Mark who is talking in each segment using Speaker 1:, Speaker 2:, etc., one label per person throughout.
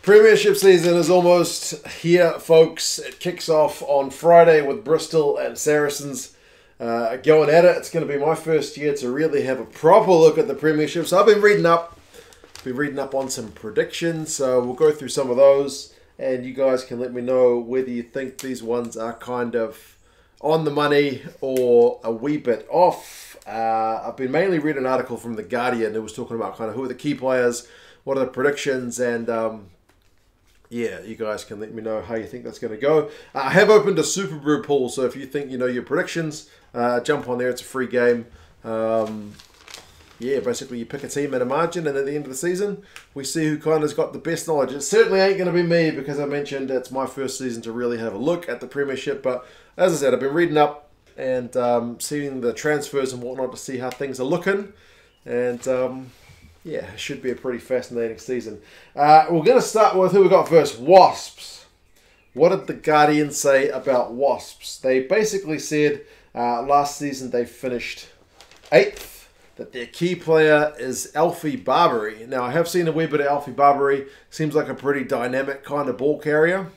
Speaker 1: Premiership season is almost here, folks. It kicks off on Friday with Bristol and Saracens going at it. It's going to be my first year to really have a proper look at the Premiership. So I've been reading up on some predictions. So we'll go through some of those, and you guys can let me know whether you think these ones are kind of on the money or a wee bit off. I've been mainly reading an article from The Guardian that was talking about kind of who are the key players, what are the predictions, and yeah, you guys can let me know how you think that's going to go. I have opened a Super Brew pool, so if you think you know your predictions, jump on there. It's a free game. Yeah, basically you pick a team at a margin, and at the end of the season, we see who kind of's got the best knowledge. It certainly ain't going to be me, because I mentioned it's my first season to really have a look at the Premiership. But as I said, I've been reading up and seeing the transfers and whatnot to see how things are looking. And yeah, it should be a pretty fascinating season. We're going to start with who we got first. Wasps. What did the Guardian say about Wasps? They basically said last season they finished 8th. That their key player is Alfie Barbary. Now, I have seen a wee bit of Alfie Barbary. Seems like a pretty dynamic kind of ball carrier.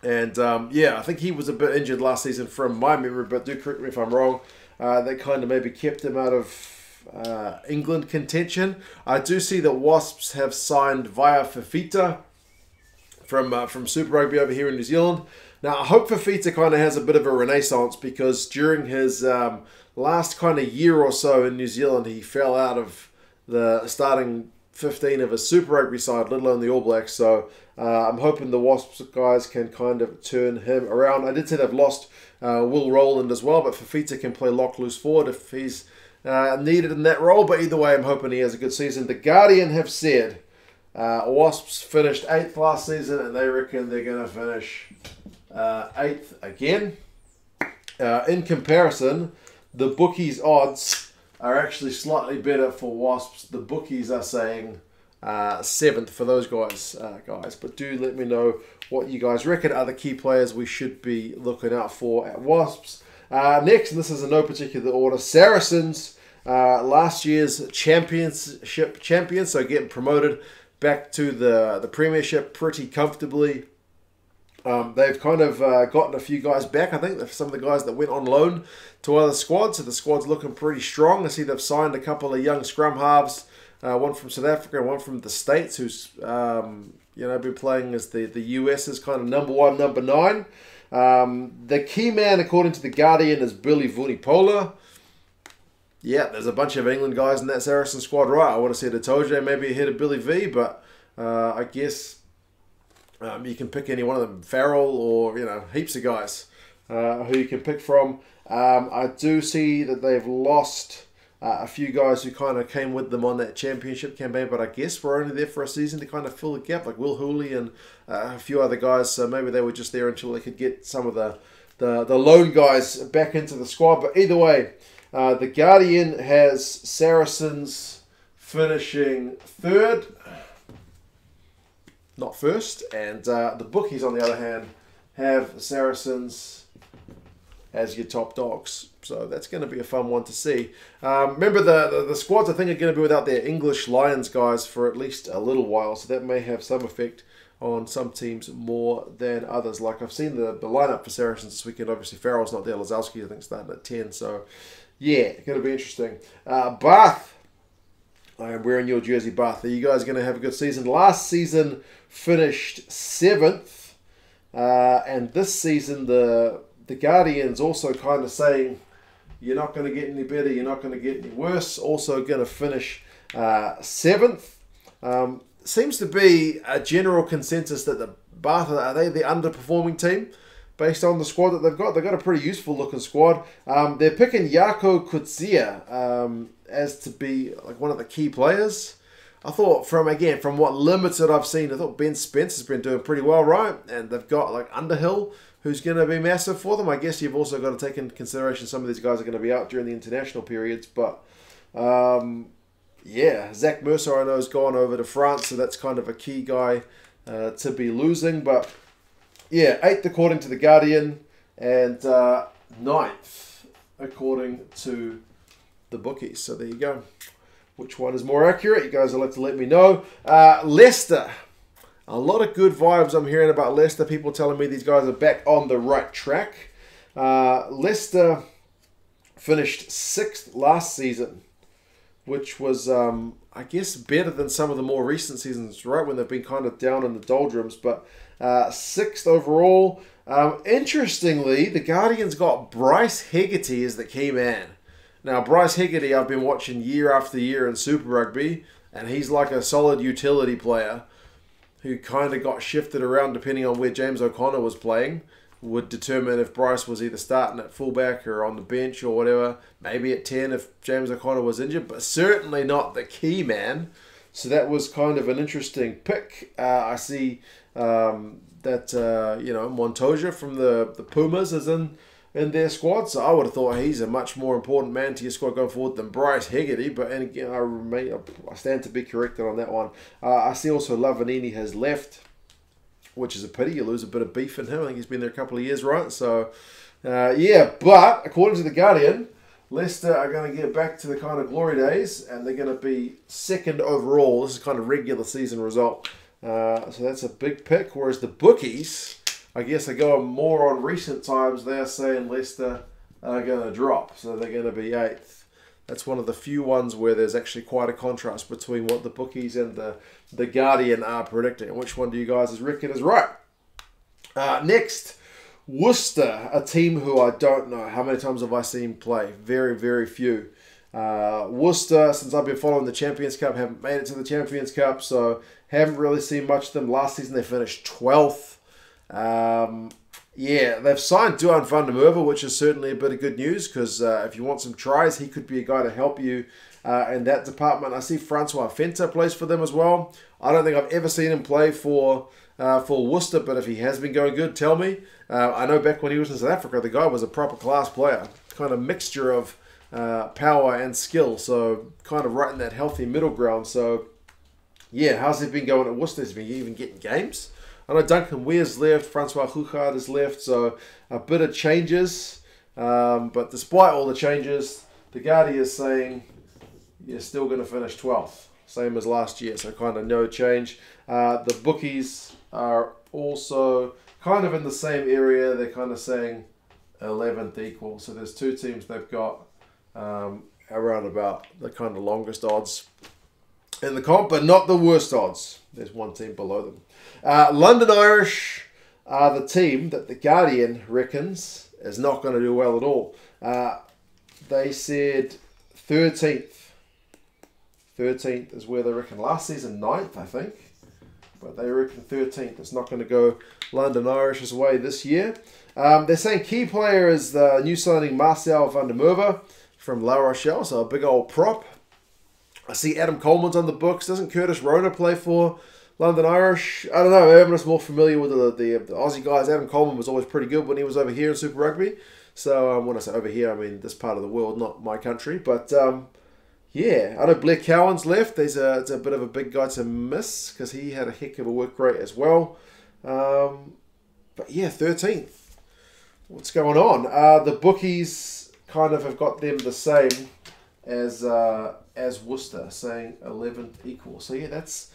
Speaker 1: And yeah, I think he was a bit injured last season from my memory, but do correct me if I'm wrong. They kind of maybe kept him out of England contention. I do see that Wasps have signed via Fafita from Super Rugby over here in New Zealand. Now, I hope Fafita kind of has a bit of a renaissance, because during his last kind of year or so in New Zealand, he fell out of the starting 15 of a Super Rugby side, let alone the All Blacks. So I'm hoping the Wasps guys can kind of turn him around. I did say they've lost Will Rowland as well, but Fafita can play lock loose forward if he's needed in that role. But either way, I'm hoping he has a good season. The Guardian have said Wasps finished 8th last season, and they reckon they're going to finish 8th again. In comparison, the Bookies odds are actually slightly better for Wasps. The Bookies are saying 7th for those guys. But do let me know what you guys reckon are the key players we should be looking out for at Wasps. Next, and this is in no particular order, Saracens, last year's championship champions, so getting promoted back to the Premiership pretty comfortably. They've kind of gotten a few guys back. I think some of the guys that went on loan to other squads, so the squad's looking pretty strong. I see they've signed a couple of young scrum halves, one from South Africa and one from the States, who's been playing as the US's kind of number 1, number 9. The key man, according to the Guardian, is Billy Vunipola. Yeah, there's a bunch of England guys in that Saracen squad, right? I would have said Itoje maybe ahead of Billy V, but I guess you can pick any one of them, Farrell or heaps of guys who you can pick from. I do see that they've lost a few guys who kind of came with them on that championship campaign, but I guess we're only there for a season to kind of fill the gap, like Will Hooley and a few other guys. So maybe they were just there until they could get some of the lone guys back into the squad. But either way, the Guardian has Saracens finishing 3rd. Not first, and the Bookies, on the other hand, have Saracens as your top dogs. So that's going to be a fun one to see. Remember, the squads, I think, are going to be without their English Lions guys for at least a little while, so that may have some effect on some teams more than others. Like, I've seen the lineup for Saracens this weekend. Obviously, Farrell's not there. Lazowski, I think, starting at 10. So, yeah, going to be interesting. Bath. I am wearing your jersey, Bath. Are you guys going to have a good season? Last season finished 7th. And this season, the Guardian's also kind of saying, you're not going to get any better, you're not going to get any worse. Also going to finish 7th. Seems to be a general consensus that the Bath, are they the underperforming team? Based on the squad that they've got. They've got a pretty useful looking squad. They're picking Jaco Kutsia as to be like one of the key players. I thought from what limited I've seen, I thought Ben Spence has been doing pretty well, right? And they've got like Underhill, who's going to be massive for them. I guess you've also got to take into consideration some of these guys are going to be out during the international periods. But yeah, Zach Mercer I know has gone over to France, so that's kind of a key guy to be losing. But yeah, 8th according to the Guardian, and 9th according to the Bookies. So there you go. Which one is more accurate? You guys will have to let me know. Leicester A lot of good vibes I'm hearing about Leicester. People telling me these guys are back on the right track. Leicester finished 6th last season, which was, I guess, better than some of the more recent seasons, right, when they've been kind of down in the doldrums. But 6th overall. Interestingly, the Guardians got Bryce Hegarty as the key man. Now, Bryce Hegarty, I've been watching year after year in Super Rugby, and he's like a solid utility player who kind of got shifted around depending on where James O'Connor was playing. Would determine if Bryce was either starting at fullback or on the bench or whatever. Maybe at 10 if James O'Connor was injured, but certainly not the key man. So that was kind of an interesting pick. I see that Montoya from the Pumas is in their squad, so I would have thought he's a much more important man to your squad going forward than Bryce Hegarty. But and again, I stand to be corrected on that one. I see also Lavanini has left, which is a pity. You lose a bit of beef in him. I think he's been there a couple of years, right? So, yeah. But according to the Guardian, Leicester are going to get back to the kind of glory days, and they're going to be 2nd overall. This is kind of regular season result. So that's a big pick. Whereas the bookies, I guess, are going more on recent times. They're saying Leicester are going to drop. So they're going to be 8th. That's one of the few ones where there's actually quite a contrast between what the bookies and the Guardian are predicting. Which one do you guys reckon is right? Next, Worcester, a team who I don't know. How many times have I seen play? Very, very few. Worcester, since I've been following the Champions Cup, haven't made it to the Champions Cup, so haven't really seen much of them. Last season they finished 12th. Yeah, they've signed Duan van der Merwe, which is certainly a bit of good news because if you want some tries, he could be a guy to help you in that department. I see Francois Fenta plays for them as well. I don't think I've ever seen him play for Worcester, but if he has been going good, tell me. I know back when he was in South Africa, the guy was a proper class player. Kind of mixture of power and skill, so kind of right in that healthy middle ground. So, yeah, how's he been going at Worcester? Has he been even getting games? I know Duncan Weir's left, Francois Huchard has left, so a bit of changes. But despite all the changes, the Guardian is saying you're still going to finish 12th, same as last year, so kind of no change. The bookies are also kind of in the same area. They're kind of saying 11th equal. So there's two teams they've got around about the kind of longest odds in the comp, but not the worst odds. There's one team below them. London Irish are the team that the Guardian reckons is not going to do well at all. They said 13th. 13th is where they reckon last season 9th, I think. But they reckon 13th. It's not going to go London Irish's way this year. They're saying key player is the new signing Marcel van der Merwe from La Rochelle, so a big old prop. I see Adam Coleman's on the books. Doesn't Curtis Rona play for London Irish? I don't know. Maybe I'm just more familiar with the Aussie guys. Adam Coleman was always pretty good when he was over here in Super Rugby. So when I say over here, I mean this part of the world, not my country. But yeah, I know Blair Cowan's left. It's a bit of a big guy to miss because he had a heck of a work rate as well. But yeah, 13th. What's going on? The bookies kind of have got them the same as Worcester, saying 11th equal. So yeah, that's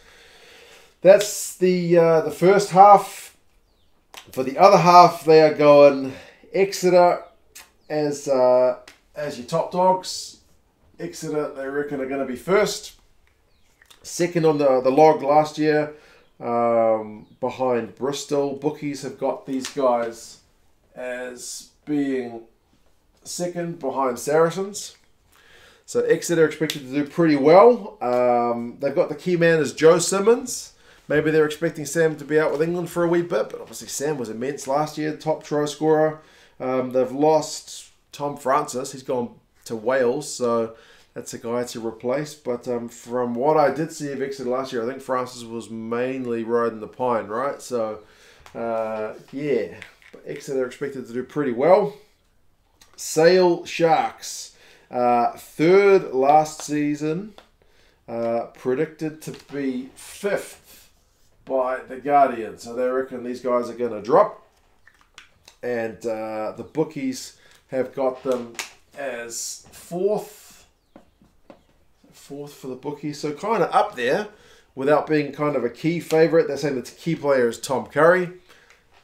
Speaker 1: the first half. For the other half, they are going Exeter as your top dogs. Exeter, they reckon, are going to be first. Second on the log last year, behind Bristol. Bookies have got these guys as being second behind Saracens. So Exeter are expected to do pretty well. They've got the key man as Joe Simmons. Maybe they're expecting Sam to be out with England for a wee bit, but obviously Sam was immense last year, top try scorer. They've lost Tom Francis. He's gone to Wales, so that's a guy to replace. But from what I did see of Exeter last year, I think Francis was mainly riding the pine, right? So, yeah, but Exeter are expected to do pretty well. Sale Sharks, third last season, predicted to be 5th by the Guardian. So they reckon these guys are going to drop. And the bookies have got them as 4th. 4th for the bookies. So kind of up there without being kind of a key favourite. They're saying the key player is Tom Curry.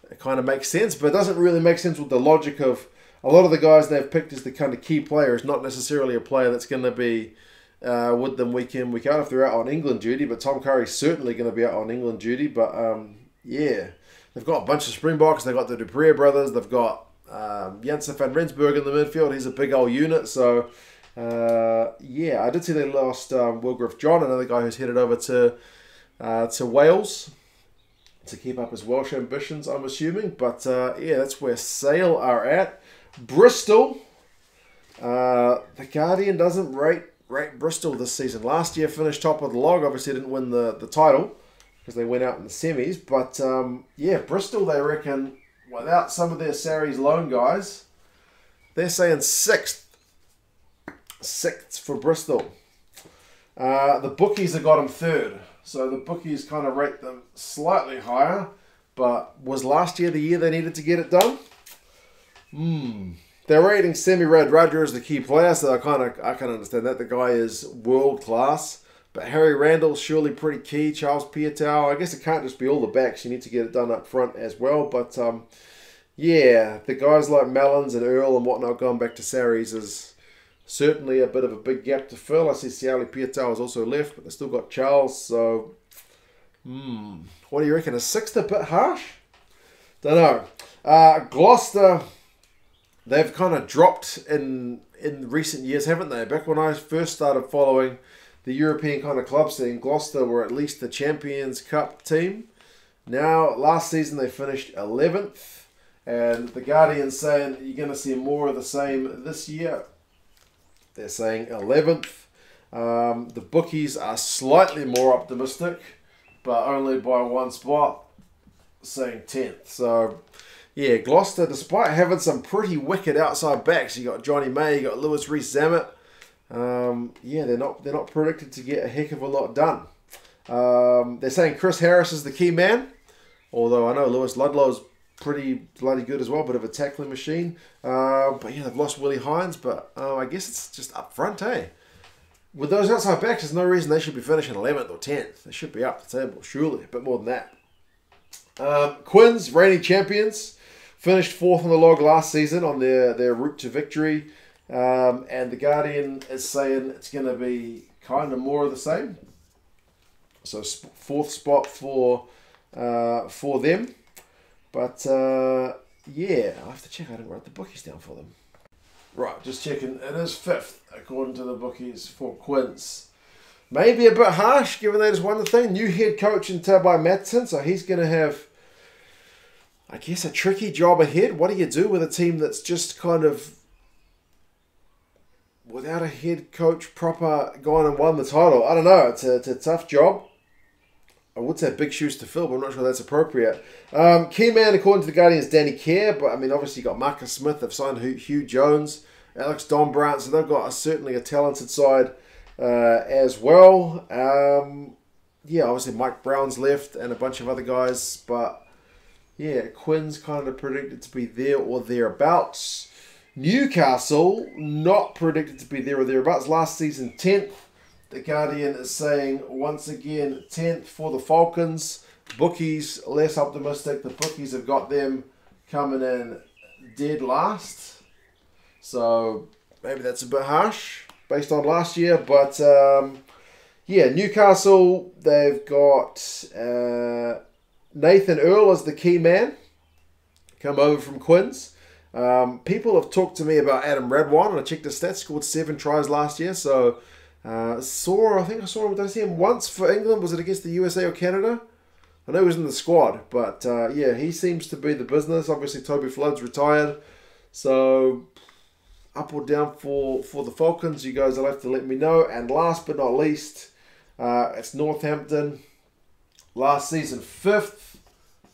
Speaker 1: It kind of makes sense, but it doesn't really make sense with the logic of a lot of the guys they've picked as the kind of key player is not necessarily a player that's going to be with them week in, week out if they're out on England duty. But Tom Curry's certainly going to be out on England duty. But yeah, they've got a bunch of Springboks. They've got the Dupree brothers. They've got Janssen van Rensburg in the midfield. He's a big old unit. So yeah, I did see they lost Wilgriff John, another guy who's headed over to Wales to keep up his Welsh ambitions, I'm assuming. But yeah, that's where Sale are at. Bristol, the Guardian doesn't rate Bristol this season. Last year finished top of the log. Obviously didn't win the title because they went out in the semis. But yeah, Bristol, they reckon, without some of their Sarries loan guys, they're saying sixth. Sixth for Bristol. The Bookies have got them third. So the Bookies kind of rate them slightly higher. But was last year the year they needed to get it done? They're rating Semi Radradra as the key player, so I can understand that. The guy is world class. But Harry Randall's surely pretty key. Charles Piutau. I guess it can't just be all the backs. You need to get it done up front as well. But yeah, the guys like Mellons and Earl and whatnot going back to Sarries is certainly a bit of a big gap to fill. I see Siali Piutau has also left, but they've still got Charles. So, what do you reckon? Is sixth a bit harsh? Don't know. Gloucester, they've kind of dropped in recent years, haven't they? Back when I first started following the European kind of club scene, Gloucester were at least the Champions Cup team. Now, last season they finished 11th, and the Guardian's saying you're going to see more of the same this year. They're saying 11th. The Bookies are slightly more optimistic, but only by one spot, saying 10th. So, yeah, Gloucester, despite having some pretty wicked outside backs, you got Johnny May, you got Lewis Rees-Zammit. Yeah, they're not predicted to get a heck of a lot done. They're saying Chris Harris is the key man, although I know Lewis Ludlow's pretty bloody good as well, bit of a tackling machine. But yeah, they've lost Willie Hines, but I guess it's just up front, hey? With those outside backs, there's no reason they should be finishing 11th or 10th. They should be up the table, surely, a bit more than that. Quins, reigning champions, finished 4th on the log last season on their route to victory. And the Guardian is saying it's going to be kind of more of the same. So 4th spot for them. But, yeah, I have to check. I didn't write the Bookies down for them. Right, just checking. It is 5th, according to the Bookies, for Quins. Maybe a bit harsh, given they just won the thing. New head coach in Tabai Matson, so he's going to have, I guess, a tricky job ahead. What do you do with a team that's just kind of, without a head coach proper, gone and won the title? I don't know. It's a tough job. I would say big shoes to fill, but I'm not sure that's appropriate. Key man, according to the Guardian, is Danny Kerr, but I mean, obviously you've got Marcus Smith, they've signed Hugh Jones, Alex Dombrandt, so they've got certainly a talented side as well. Yeah, obviously Mike Brown's left and a bunch of other guys, but yeah, Quinn's kind of predicted to be there or thereabouts. Newcastle, not predicted to be there or thereabouts. Last season, 10th. The Guardian is saying, once again, 10th for the Falcons. Bookies, less optimistic. The Bookies have got them coming in dead last. So, maybe that's a bit harsh based on last year. But, yeah, Newcastle, they've got Nathan Earl as the key man. Come over from Quins. People have talked to me about Adam Radwan, and I checked his stats. Scored 7 tries last year, so... I think I saw him. Did I see him once for England? Was it against the USA or Canada? I know he was in the squad, but yeah, he seems to be the business. Obviously, Toby Flood's retired, so up or down for the Falcons. You guys will have to let me know. And last but not least, it's Northampton. Last season, 5th.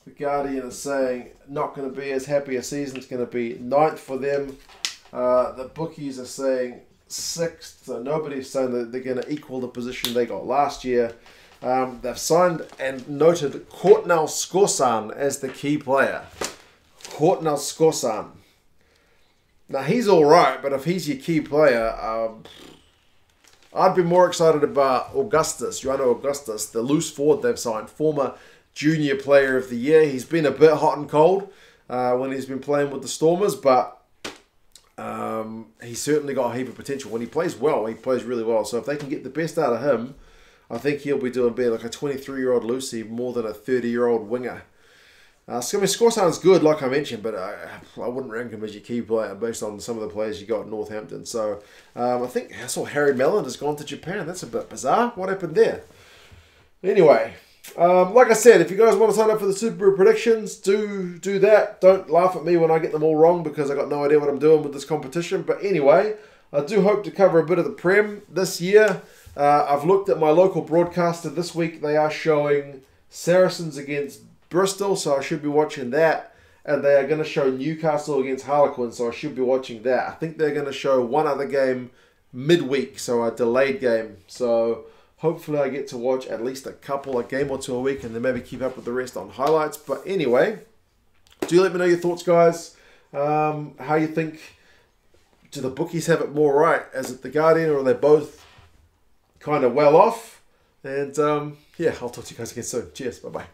Speaker 1: The Guardian is saying not going to be as happy a season. It's going to be 9th for them. The Bookies are saying 6th, so nobody's saying that they're going to equal the position they got last year. They've signed and noted Courtnell Skorsan as the key player. Courtnell Skorsan. Now, he's alright, but if he's your key player, I'd be more excited about Augustus, Joanna Augustus, the loose forward they've signed, former junior player of the year. He's been a bit hot and cold when he's been playing with the Stormers, but he's certainly got a heap of potential. When he plays well, he plays really well. So if they can get the best out of him, I think he'll be doing better, like a 23-year-old Lucy, more than a 30-year-old winger. Score sounds good, like I mentioned, but I wouldn't rank him as your key player based on some of the players you got at Northampton. So I think I saw Harry Mellon has gone to Japan. That's a bit bizarre. What happened there? Anyway, like I said, if you guys want to sign up for the Super predictions, do that. Don't laugh at me when I get them all wrong, because I got no idea what I'm doing with this competition. But anyway, I do hope to cover a bit of the Prem this year. I've looked at my local broadcaster this week. They are showing Saracens against Bristol, so I should be watching that. And they are going to show Newcastle against Harlequins, so I should be watching that. I think they're going to show one other game midweek, so a delayed game. So hopefully I get to watch at least a game or two a week, and then maybe keep up with the rest on highlights. But anyway, do let me know your thoughts, guys. How you think, do the bookies have it more right? Is it the Guardian, or are they both kind of well off? And yeah, I'll talk to you guys again soon. Cheers. Bye-bye.